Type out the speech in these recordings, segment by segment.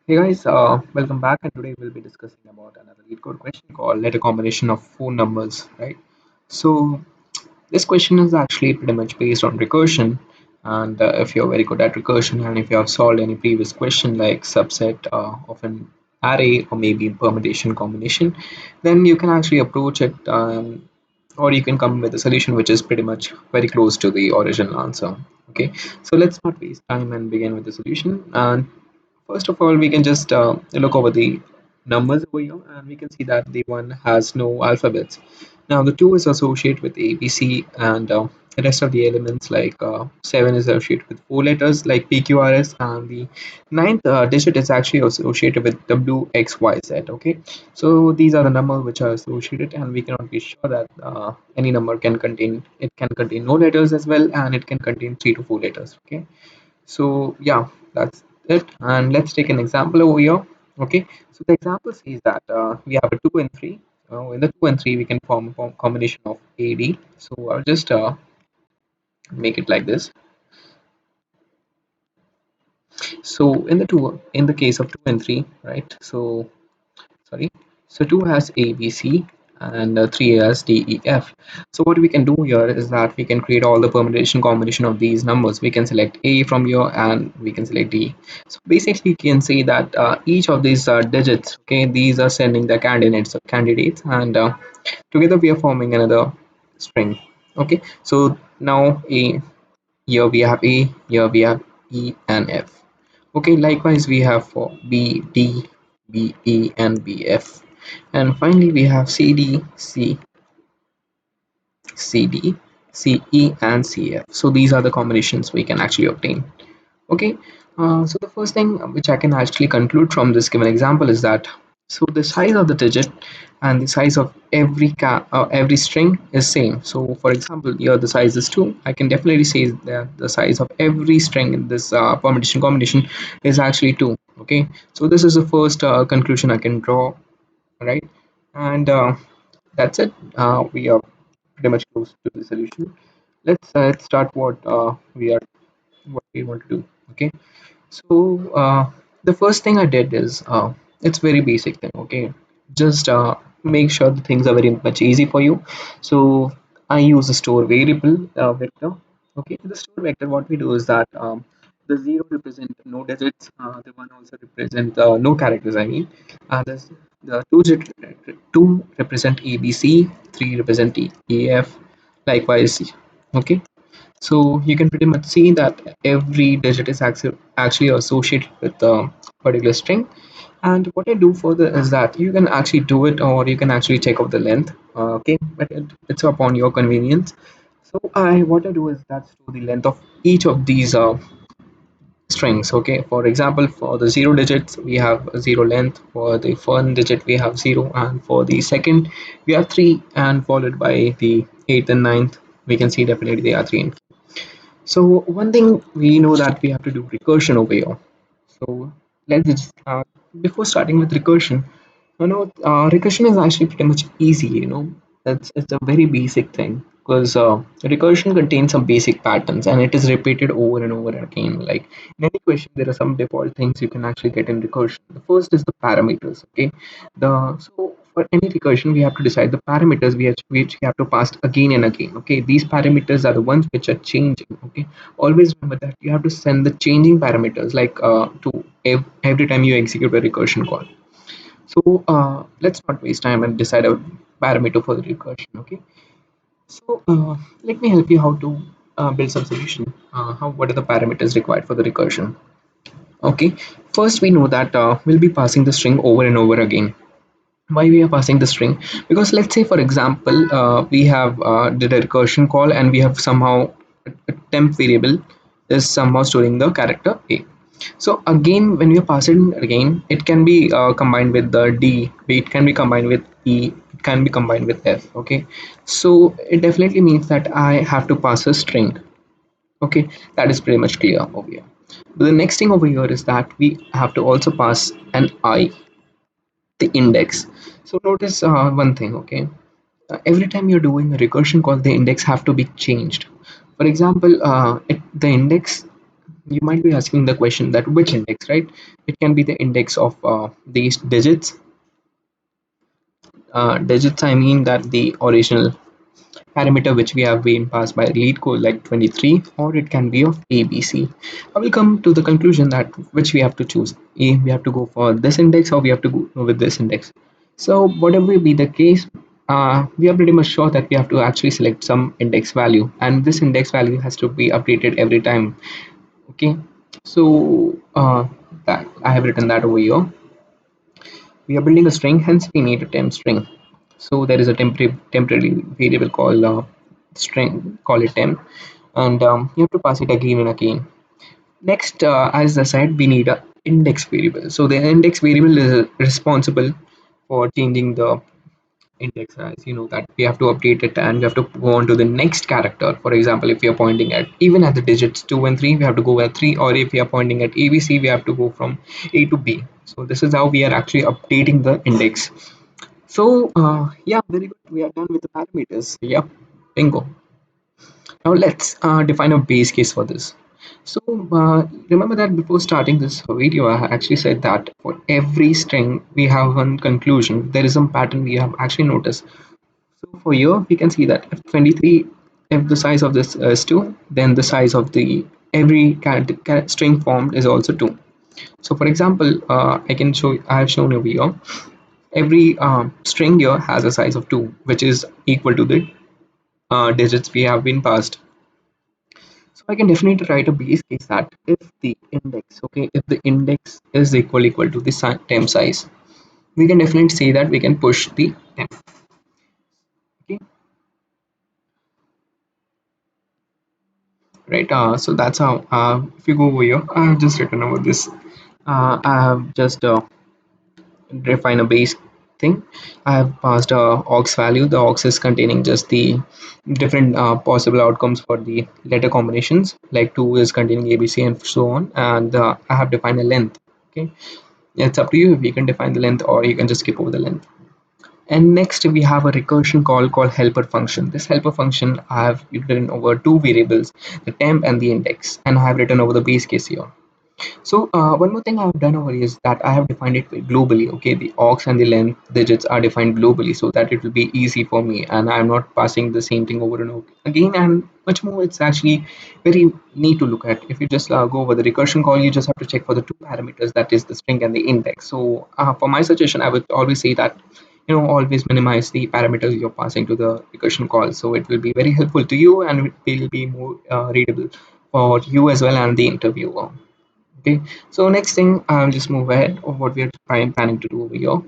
Hey guys, welcome back, and today we'll be discussing about another lead code question called let a combination of four numbers, right? So this question is actually pretty much based on recursion, and if you're very good at recursion, and if you have solved any previous question like subset of an array or maybe permutation combination, then you can actually approach it, or you can come with a solution which is pretty much very close to the original answer. Okay, so let's not waste time and begin with the solution. And first of all, we can just look over the numbers over here, and we can see that the one has no alphabets. Now the 2 is associated with A, B, C, and the rest of the elements like 7 is associated with 4 letters like P, Q, R, S, and the ninth digit is actually associated with W, X, Y, Z. Okay, so these are the numbers which are associated, and we cannot be sure that any number can contain no letters as well, and it can contain 3 to 4 letters. Okay, so yeah, that's it. And let's take an example over here. Okay, so the example says that we have a 2 and 3. In the 2 and 3 we can form a combination of AD. So I'll just make it like this. So in the case of 2 and 3, right? So sorry, so 2 has A, B, C, and 3 has D, E, F. So what we can do here is that we can create all the permutation combination of these numbers. We can select A from here and we can select D. So basically we can say that each of these digits, okay, these are sending the candidates, and together we are forming another string. Okay, so now A, here we have A, here we have E and F. Okay, likewise we have for B, D, B, E, and B, F. And finally we have C, D, C, C, D, C, E, and C, F. So these are the combinations we can actually obtain. Okay, so the first thing which I can actually conclude from this given example is that so the size of the digit and the size of every string is same. So for example, here the size is 2. I can definitely say that the size of every string in this permutation combination is actually 2. Okay, so this is the first conclusion I can draw, right? And that's it. We are pretty much close to the solution. Let's start what we want to do. Okay, so the first thing I did is it's very basic thing. Okay, just make sure the things are very much easy for you. So I use a store variable vector. Okay, the store vector, what we do is that the 0 represent no digits, the 1 also represent no characters. I mean, the 2 represent ABC, 3 represent EF, likewise. Okay, so you can pretty much see that every digit is actually associated with a particular string. And what I do further is that you can actually do it, or you can actually check out the length. Okay, but it's upon your convenience. So what I do is that store the length of each of these strings. Okay, for example, for the 0 digits we have a 0 length, for the first digit we have 0, and for the second we have 3, and followed by the 8th and ninth, we can see definitely they are 3 and 4. So one thing we know that we have to do recursion over here. So let's just before starting with recursion, recursion is actually pretty much easy. It's a very basic thing because recursion contains some basic patterns and it is repeated over and over again. Like in any question, there are some default things you can actually get in recursion. The first is the parameters. Okay, so for any recursion, we have to decide the parameters which we have to pass again and again. Okay, these parameters are the ones which are changing. Okay, always remember that you have to send the changing parameters like to every time you execute a recursion call. So let's not waste time and decide a parameter for the recursion. Okay, so let me help you how to build some solution. How What are the parameters required for the recursion? Okay, first we know that we'll be passing the string over and over again. Why we are passing the string? Because let's say for example we have did a recursion call and we have somehow a temp variable is somehow storing the character a. So again when we pass it again, it can be combined with the d, it can be combined with e, it can be combined with f. Okay, so it definitely means that I have to pass a string. Okay, that is pretty much clear over here. But the next thing over here is that we have to also pass an I, the index. So notice one thing. Okay, every time you're doing a recursion call, the index have to be changed. For example, the index You might be asking the question that which index, right? It can be the index of these digits, I mean that the original parameter which we have been passed by lead code like 23, or it can be of ABC. I will come to the conclusion that which we have to choose. We have to go for this index or we have to go with this index. So whatever be the case, we are pretty much sure that we have to actually select some index value, and this index value has to be updated every time. Okay, so that I have written that over here. We are building a string, hence we need a temp string. So there is a temporary variable called string, call it temp, and you have to pass it again and again. Next, as I said, we need a index variable. So the index variable is responsible for changing the index size. You know that we have to update it and we have to go on to the next character. For example, if we are pointing at even at the digits 2 and 3, we have to go at 3, or if we are pointing at ABC, we have to go from A to B. So this is how we are actually updating the index. So yeah, very good. We are done with the parameters. Yep, bingo. Now let's define a base case for this. So remember that before starting this video, I actually said that for every string we have one conclusion. There is some pattern we have actually noticed. So for here, we can see that if 23, if the size of this is 2, then the size of the every string formed is also 2. So for example, I have shown over here, every string here has a size of 2, which is equal to the digits we have been passed. So I can definitely write a base case that if the index, okay, if the index is equal to the temp size, we can definitely say that we can push the temp. Okay, right. So that's how. If you go over here, I have just written over this. I have just define a base thing. I have passed a aux value. The aux is containing just the different possible outcomes for the letter combinations. Like 2 is containing ABC and so on. And I have defined a length. Okay, it's up to you if you can define the length or you can just skip over the length. And next we have a recursion call called helper function. This helper function I have written over two variables, the temp and the index, and I have written over the base case here. So one more thing I've done over here is that I have defined it globally. Okay, the aux and the length digits are defined globally so that it will be easy for me, and I'm not passing the same thing over and over again. And much more, it's actually very neat to look at. If you just go over the recursion call, you just have to check for the two parameters, that is the string and the index. So for my suggestion, I would always say that always minimize the parameters you're passing to the recursion call, so it will be very helpful to you and it will be more readable for you as well and the interviewer. Okay, so next thing, I'll just move ahead of what we are planning to do over here.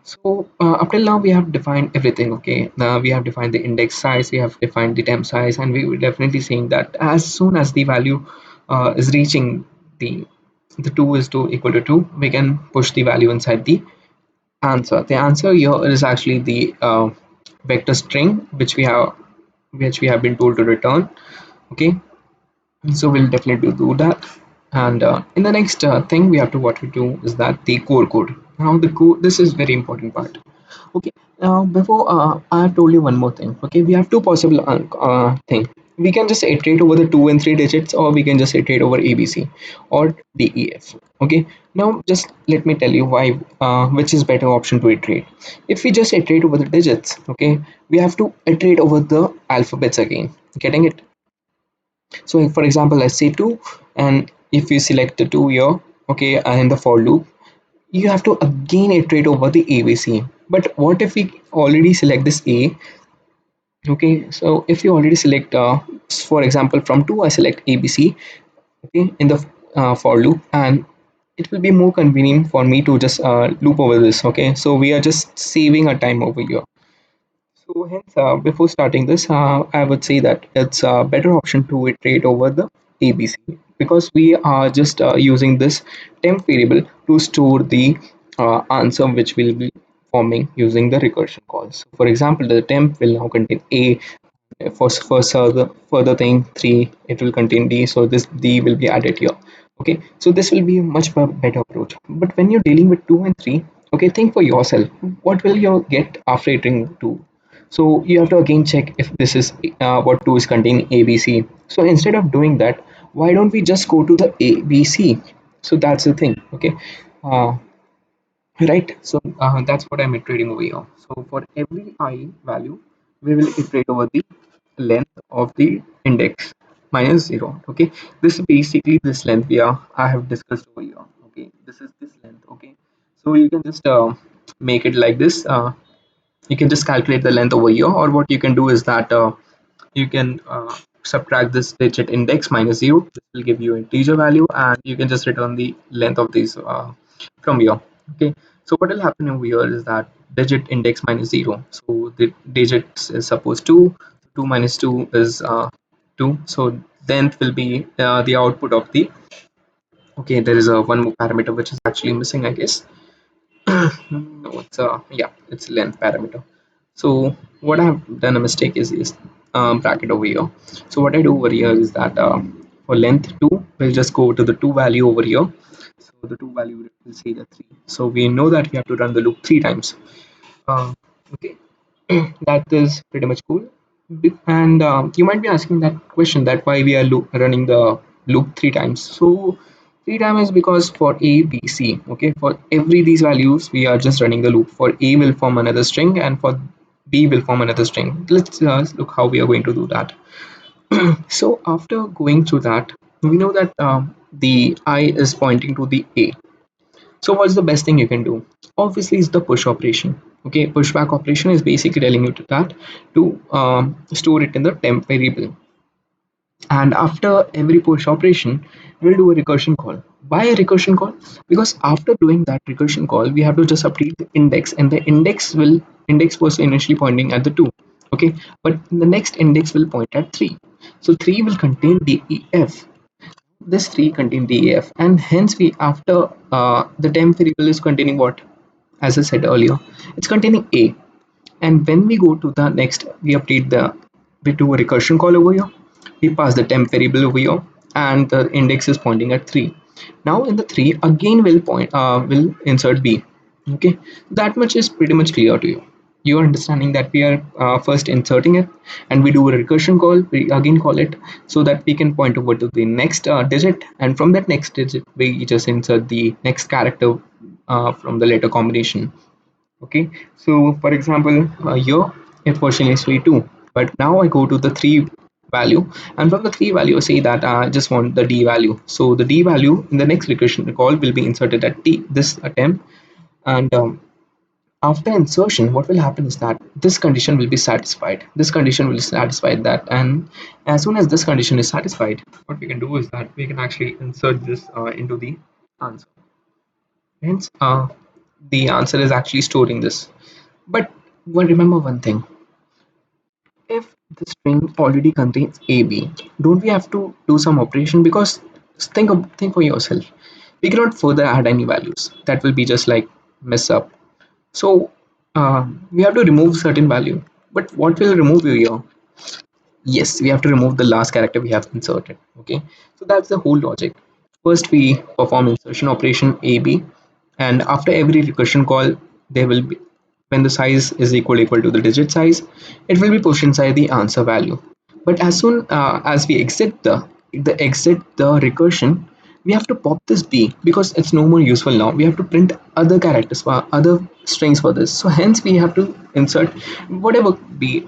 So up till now we have defined everything. Okay, now we have defined the index size, we have defined the temp size, and we were definitely saying that as soon as the value is reaching the 2 is to equal to 2, we can push the value inside the answer. The answer here is actually the vector string which we have been told to return. Okay, so we'll definitely do that. And in the next thing we have to what we do is that the core code. Now the code, this is very important part. Okay, now before I have told you one more thing. Okay, we have two possible thing. We can just iterate over the 2 and 3 digits, or we can just iterate over ABC or DEF. Okay, now just let me tell you why, which is better option to iterate. If we just iterate over the digits, okay, we have to iterate over the alphabets again. Getting it? So for example, let's say 2, and if you select the 2 here, okay, and in the for loop, you have to again iterate over the ABC. But what if we already select this A? Okay, so if you already select, for example, from 2, I select ABC, okay, in the for loop, and it will be more convenient for me to just loop over this. Okay, so we are just saving our time over here. So hence, before starting this, I would say that it's a better option to iterate over the ABC, because we are just using this temp variable to store the answer which will be forming using the recursion calls. For example, the temp will now contain A. For further thing 3, it will contain D, so this D will be added here. Okay, so this will be a much better approach. But when you're dealing with 2 and 3, okay, think for yourself, what will you get after iterating 2? So you have to again check if this is what 2 is containing ABC. So instead of doing that, why don't we just go to the A, B, C? So that's the thing. Okay. Uh, right. So that's what I'm iterating over here. So for every I value, we will iterate over the length of the index minus 0. Okay. This is basically this length we are I have discussed over here. Okay. This is this length. Okay. So you can just make it like this. You can just calculate the length over here, or what you can do is that you can subtract this digit index minus 0. This will give you integer value, and you can just return the length of these from here. Okay, so what will happen over here is that digit index minus 0, so the digits is suppose 2, 2 minus 2 is 2, so length will be the output of the, okay, there is a one more parameter which is actually missing, I guess. No, it's yeah, it's length parameter. So what I've done a mistake is bracket over here. So what I do over here is that for length 2, we'll just go to the 2 value over here. So the 2 value will say the 3. So we know that we have to run the loop 3 times. Okay, that is pretty much cool. And you might be asking that question, that why we are running the loop 3 times. So 3 times is because for A, B, C, okay, for every these values we are just running the loop. For A will form another string, and for B will form another string. Let's look how we are going to do that. So after going through that, we know that the I is pointing to the A. So what's the best thing you can do? Obviously, it's the push operation. Okay, pushback operation is basically telling you to that to store it in the temp variable. And after every push operation, we'll do a recursion call. Why a recursion call? Because after doing that recursion call, we have to just update the index, and the index was initially pointing at the 2. Okay, but the next index will point at 3. So 3 will contain DEF. This 3 contain DEF, and hence we, after the temp variable is containing what, as I said earlier, it's containing A. And when we go to the next, we update the, we do a recursion call over here, we pass the temp variable over here, and the index is pointing at 3. Now in the 3 again will insert B. Okay, that much is pretty much clear to you. You are understanding that we are first inserting it, and we do a recursion call, we again call it, so that we can point over to the next digit, and from that next digit we just insert the next character from the letter combination. Okay, so for example, here it was initially 2, but now I go to the 3 value, and from the 3 value say that I just want the D value. So the D value in the next recursion call will be inserted at T, this attempt. And after insertion, what will happen is that this condition will be satisfied, this condition will satisfy that, and as soon as this condition is satisfied, what we can do is that we can actually insert this into the answer. Hence the answer is actually storing this. But remember one thing, if the string already contains AB, don't we have to do some operation? Because think for yourself, we cannot further add any values, that will be just like mess up. So we have to remove certain value, but what will remove here? Yes, we have to remove the last character we have inserted. Okay, so that's the whole logic. First we perform insertion operation AB, and after every recursion call, there will be, when the size is equal to the digit size, it will be pushed inside the answer value. But as soon as we exit the recursion, we have to pop this B, because it's no more useful now. We have to print other characters for other strings for this. So hence we have to insert whatever B.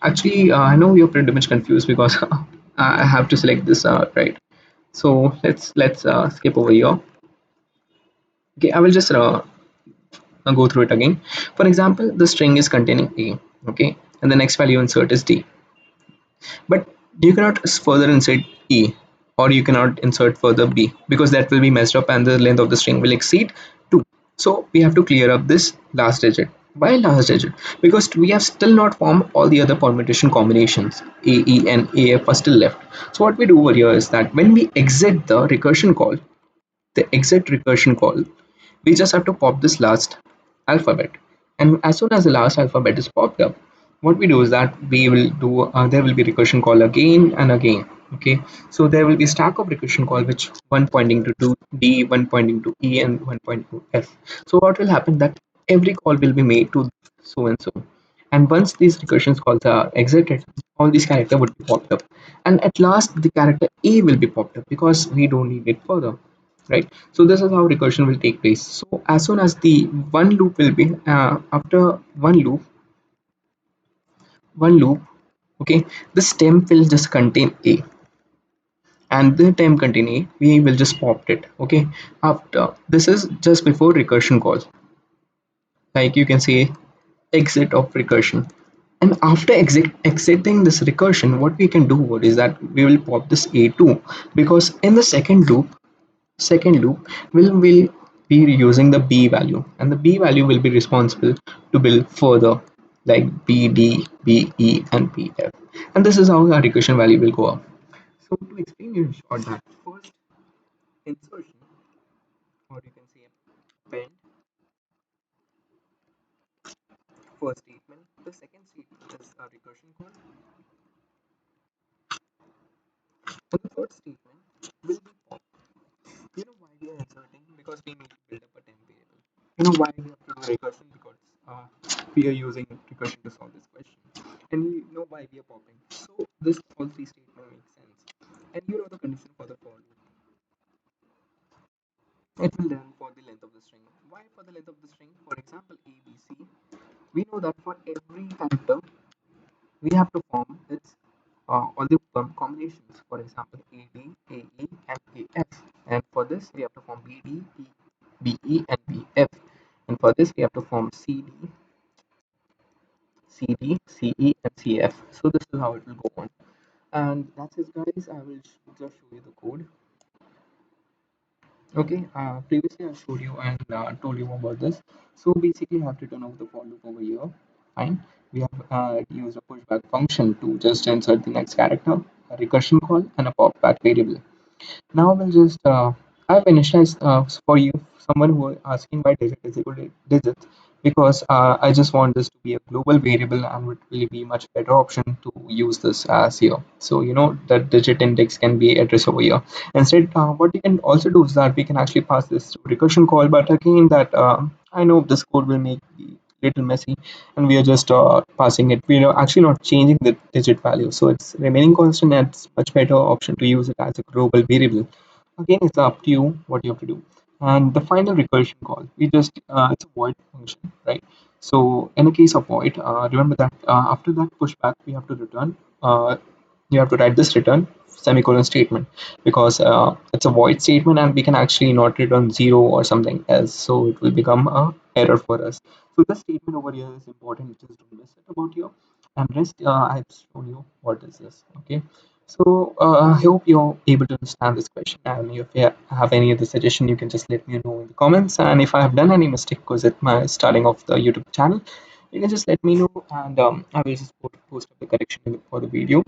Actually, I know you're pretty much confused because I have to select this right. So let's skip over here. Okay, I will just go through it again. For example, the string is containing A, okay, and the next value insert is D. But you cannot further insert E, or you cannot insert further B, because that will be messed up and the length of the string will exceed 2. So we have to clear up this last digit. Why last digit? Because we have still not formed all the other permutation combinations. A, E, and AF are still left. So what we do over here is that when we exit the recursion call, we just have to pop this last alphabet, and as soon as the last alphabet is popped up, what we do is that we will do there will be recursion call again and again. Okay, so there will be stack of recursion call, which one pointing to D, one pointing to E, and one pointing to F. So what will happen, that every call will be made to so and so, And once these recursion calls are exited, all these character would be popped up, and at last the character a will be popped up because we don't need it further, right? So this is how recursion will take place. So as soon as the one loop will be after one loop, okay, the stem will just contain a, and the time contain a, we will just pop it, okay. After this is just before recursion calls, like you can say exit of recursion. And after exiting this recursion, what we can do is that we will pop this a2, because in the second loop will be using the b value, and the b value will be responsible to build further, like b d b e and b f, and this is how our recursion value will go up. So to explain you in short, that first insertion, or you can say append, first statement, the second statement is a recursion call, and the third statement will be pop. You know why we are inserting? Because we need to build up a temp variable. You know why we have to do recursion? Because we are using recursion to solve this question. And you know why we are popping. So this all three statement makes sense. And you know the condition for the for loop. It will run for the length of the string. Why for the length of the string? For example, A, B, C. We know that for every character, we have to form its all the combinations. For example, AD, AE, and AF. And for this, we have to form BD, BE, and BF. And for this, we have to form CD, CD, CE, and CF. So this is how it will go on. And that's it, guys. I will just show you the code. Okay, previously I showed you and told you about this. So basically, I have written out the for loop over here. Fine. We have used a pushback function to just insert the next character, a recursion call, and a popback variable. Now we'll just I've initialized for you someone who are asking why digit is equal to digits, because I just want this to be a global variable and would really be much better option to use this as here. So you know that digit index can be addressed over here. Instead, what we can also do is that we can actually pass this to recursion call, but again that I know this code will make the little messy, and we are just passing it. We are actually not changing the digit value, so it's remaining constant, and it's much better option to use it as a global variable. Again, it's up to you what you have to do. And the final recursion call, we just it's a void function, right? So in the case of void, remember that after that pushback we have to return, you have to write this return semicolon statement, because it's a void statement and we can actually not return zero or something else, so it will become a error for us. So the statement over here is important, just don't miss it about here. And rest, I've shown you what is this. Okay, so I hope you're able to understand this question, and if you have any other suggestion, you can just let me know in the comments. And if I have done any mistake because at my starting of the YouTube channel, you can just let me know, and I will just post up the correction for the video.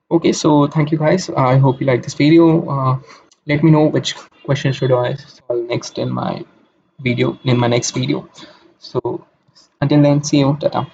Okay, so thank you guys. I hope you like this video. Let me know which question should I solve next in my next video. So until then, see you. Tata.